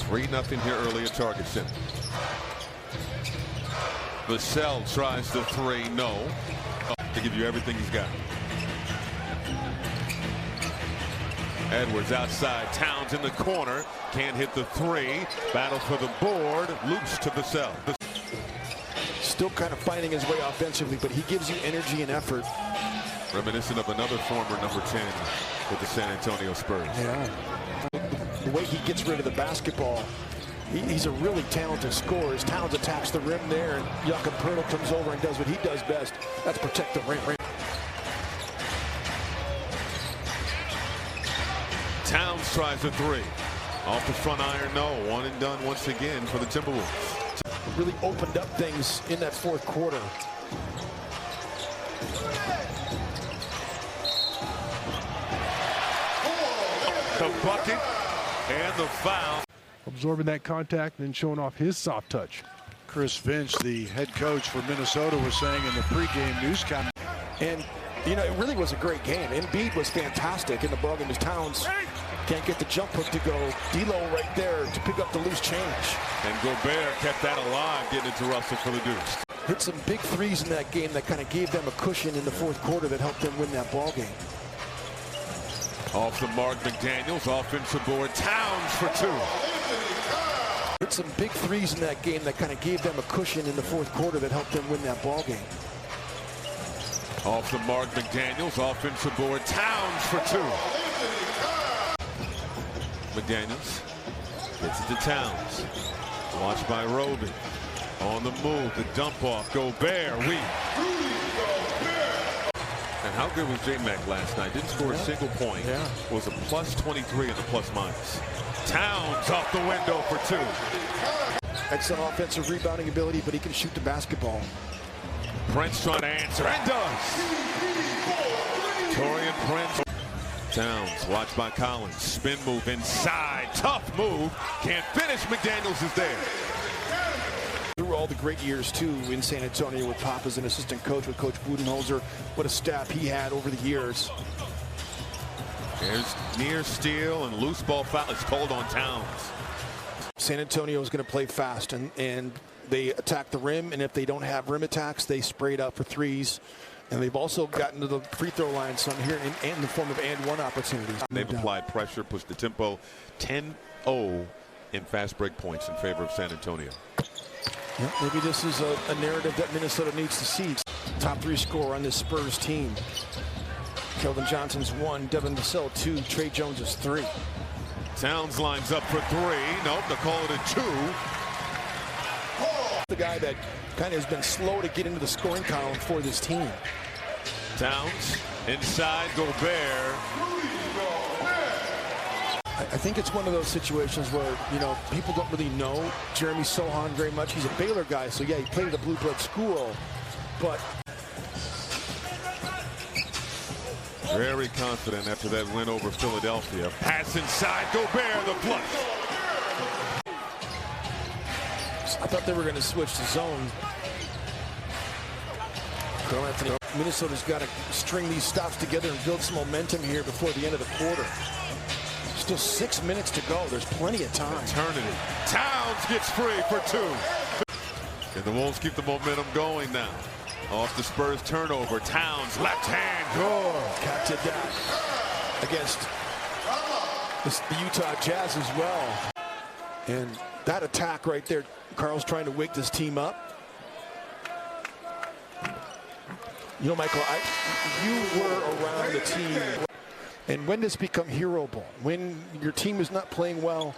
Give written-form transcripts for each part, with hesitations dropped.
3-0 here early at Target Center. Vassell tries the three. No. To give you everything he's got. Edwards outside. Towns in the corner. Can't hit the three. Battle for the board. Loose to Vassell. Still kind of finding his way offensively, but he gives you energy and effort. Reminiscent of another former number 10 with the San Antonio Spurs. Yeah. The way he gets rid of the basketball, he's a really talented scorer. As Towns attacks the rim there, and Jakob Poeltl comes over and does what he does best. That's protect the rim. Towns tries a three. Off the front iron, no. One and done once again for the Timberwolves. Really opened up things in that fourth quarter. The bucket and the foul. Absorbing that contact and then showing off his soft touch. Chris Finch, the head coach for Minnesota, was saying in the pregame newscast. And, you know, it really was a great game. Embiid was fantastic in the ballgame as Towns can't get the jump hook to go. D'Lo right there to pick up the loose change. And Gobert kept that alive, getting it to Russell for the deuce. Hit some big threes in that game that kind of gave them a cushion in the fourth quarter that helped them win that ball game. Off the mark, McDaniels, offensive board, Towns for two. Hit some big threes in that game that kind of gave them a cushion in the fourth quarter that helped them win that ball game. Off the mark, McDaniels, offensive board, Towns for two. McDaniels gets it to Towns. Watched by Roby. On the move, the dump off, Gobert, And how good was J-Mac last night? Didn't score a single point. Yeah. Was a plus 23 in the plus minus. Towns off the window for two. Excellent offensive rebounding ability, but he can shoot the basketball. Prince trying to answer, and does. Taurean Prince. Towns, watched by Collins. Spin move inside. Tough move. Can't finish. McDaniels is there. Through all the great years, too, in San Antonio with Pop as an assistant coach, with Coach Budenholzer. What a staff he had over the years. There's near steal and loose ball foul. It's called on Towns. San Antonio is going to play fast, and they attack the rim, and if they don't have rim attacks, they spray it out for threes. And they've also gotten to the free throw line some here in the form of and-one opportunities. They've applied pressure, pushed the tempo 10-0 in fast break points in favor of San Antonio. Yeah, maybe this is a narrative that Minnesota needs to see. Top three scorer on this Spurs team. Keldon Johnson's 1, Devin Vassell 2, Trey Jones is 3. Towns lines up for 3. Nope, they call it a 2. The guy that kind of has been slow to get into the scoring column for this team. Towns inside, Gobert. I think it's one of those situations where, you know, people don't really know Jeremy Sohan very much. He's a Baylor guy, so yeah, he played at a blue blood school, but very confident after that win over Philadelphia. Pass inside, Gobert, the flush. I thought they were going to switch to zone. Karl-Anthony. Minnesota's got to string these stops together and build some momentum here before the end of the quarter. Still 6 minutes to go. There's plenty of time. Eternity. Towns gets free for 2. And the Wolves keep the momentum going now. Off the Spurs turnover. Towns left hand. Oh, captured that against the Utah Jazz as well. And that attack right there, Carl's trying to wake this team up. You know, Michael, you were around the team. And when does it become hero ball? When your team is not playing well.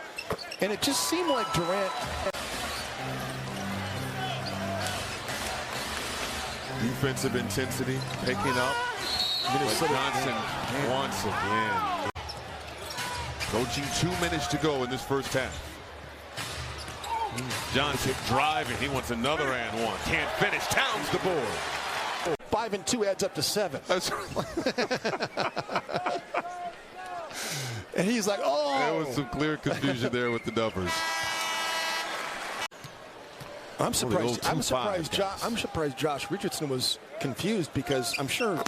And it just seemed like Durant. Defensive intensity picking up. Johnson once again. Coaching 2 minutes to go in this first half. Johnson driving. He wants another and one. Can't finish. Towns the board. 5 and 2 adds up to 7. And he's like, oh. There was some clear confusion there with the numbers. I'm surprised. I'm surprised Josh Richardson was confused, because I'm sure.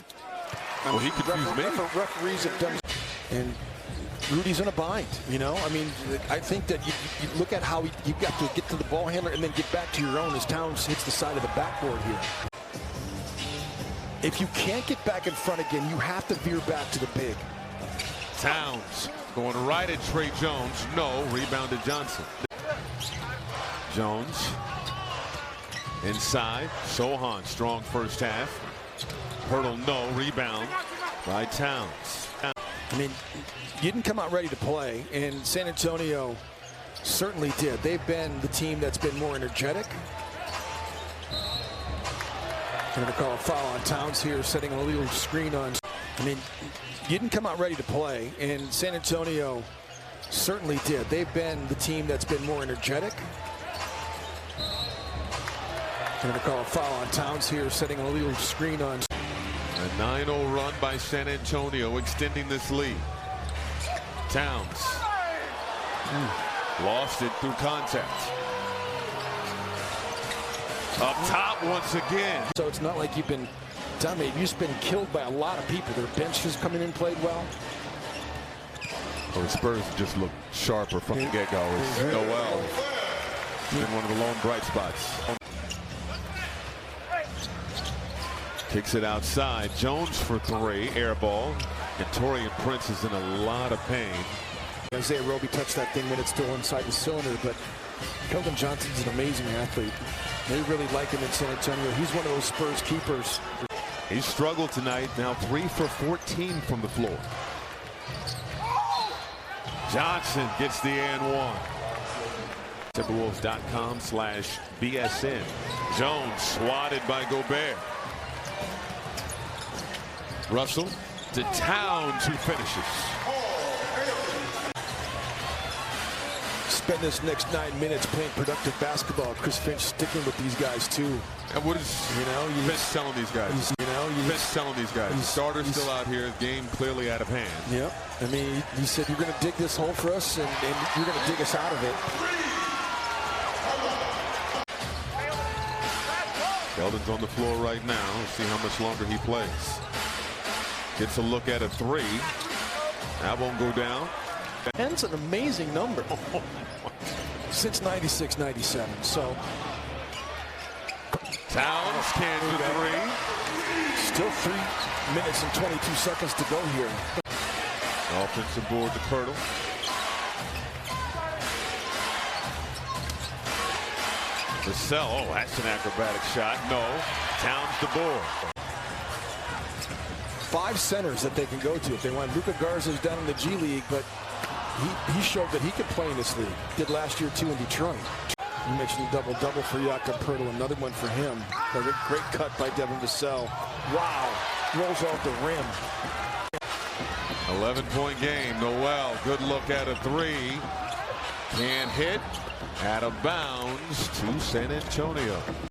Well, he confused me. Referees have done. And Rudy's in a bind, you know? I mean, I think that you look at how you've got to get to the ball handler and then get back to your own as Towns hits the side of the backboard here. If you can't get back in front again, you have to veer back to the big. Towns going right at Trey Jones. No, rebounded Johnson. Jones inside. Sohan, strong first half. Hurdle, no. Rebound by Towns. I mean, you didn't come out ready to play, and San Antonio certainly did. They've been the team that's been more energetic. Going to call a foul on Towns here, setting a little screen on. I mean, you didn't come out ready to play, and San Antonio certainly did. They've been the team that's been more energetic. Going to call a foul on Towns here, setting a little screen on. A 9-0 run by San Antonio, extending this lead. Towns lost it through contact. Up top once again. So it's not like you've been dominated. You've just been killed by a lot of people. Their bench has come in and played well. Well, the Spurs just look sharper from the get-go. Noel been one of the lone bright spots. Kicks it outside. Jones for three. Air ball. And Torian Prince is in a lot of pain. Isaiah Roby touched that thing when it's still inside the cylinder, but Keldon Johnson's an amazing athlete. They really like him in San Antonio. He's one of those Spurs keepers. He struggled tonight. Now 3 for 14 from the floor. Johnson gets the and one. Timberwolves.com/BSN. Jones swatted by Gobert. Russell to Towns, who finishes. Spend this next 9 minutes playing productive basketball. Chris Finch sticking with these guys too. And what is Finch telling these guys? Finch telling these guys. The starter's still out here. Game clearly out of hand. Yep. I mean, he said, you're going to dig this hole for us, and you're going to dig us out of it. Keldon's on the floor right now. Let's see how much longer he plays. Gets a look at a three. That won't go down. 10's an amazing number since 96-97. So Towns can do three. Still 3 minutes and 22 seconds to go here. Offensive board to Pirtle. The cell. Oh, that's an acrobatic shot. No. Towns the board. 5 centers that they can go to if they want. Luka Garza's down in the G League, but he showed that he could play in this league. Did last year too in Detroit. You mentioned double-double for Jakob Pirtle. Another one for him. A great cut by Devin Vassell. Wow. Rolls off the rim. 11-point game. Noel, good look at a three. Can't hit. Out of bounds to San Antonio.